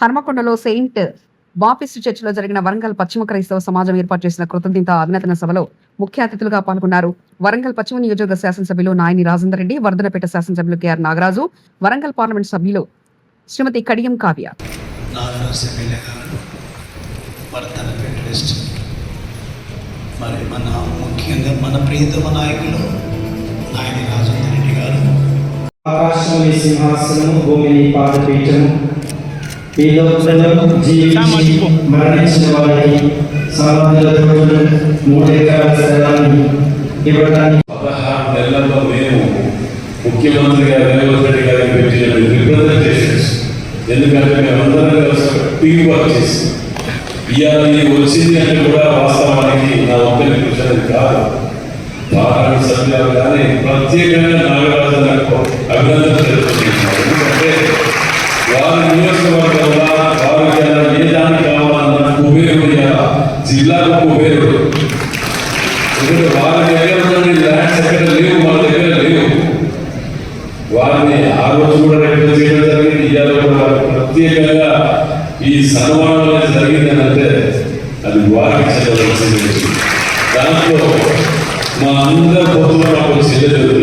హన్మకొండలో Saint Baptist చర్చిలో జరిగిన వరంగల్ పశ్చిమ క్రైస్తవ సమాజం ఏర్పాటు చేసిన కృతజ్ఞత అభినందన సభలో ముఖ్య అతిథులుగా పాల్గొన్నారు. వరంగల్ పశ్చిమ నియోజకవర్గ శాసనసభ్యులు నాయని రాజేందర్ రెడ్డి, వర్ధనపేట శాసనసభ్యులు కెఆర్ నాగరాజు, వరంగల్ పార్లమెంట్ సభ్యులు శ్రీమతి కడియం కావ్య. మరి ముఖ్యంగా మన ప్రియతమ నాయకులు నాయని రాజేందర్ రెడ్డి గారు. ఆకాశంలోని సింహాసనము, భూమిని పాదపీఠము, ఈ లోకంలో జీవించి మరణించిన వారికి సమాధులతో 3 ఎకరాల స్థలాన్ని ఇవ్వడానికి 16 నెలల్లో మేము ముఖ్యమంత్రిగా రేవంత్ రెడ్డి గారికి పెట్టిన రిప్రజెంటేషన్స్, ఎందుకంటే మేమందరం కలిసి టీం వర్క్ చేసి ఇవాళ వచ్చింది అంటే కూడా వాస్తవానికి నా ఒక్కరి కృషి కాదు. పార్లమెంట్ సభ్యులు కానీ ప్రత్యేకంగా నాగరాజు నాకు అభినందన తెలుపుతున్నాను. ఎందుకంటే వారి నియోజకవర్గంలో వారికి ఏ దానికి కావాలన్నా కుబేరుడు, జిల్లాకు కుబేరుడు. ఎందుకంటే వారి దగ్గర ఉన్న ల్యాండ్స్ ఎక్కడ లేవు, మన దగ్గర లేవు. వారిని ఆ రోజు కూడా రిప్రజెంట్ చేయడం జరిగింది. ఇవాళ కూడా ప్రత్యేకంగా ఈ సన్మానం జరిగిందని అంటే అది వారికి చెందవలసింది. దాంట్లో మా అందరి పొత్తులో నాకు చెల్లెలు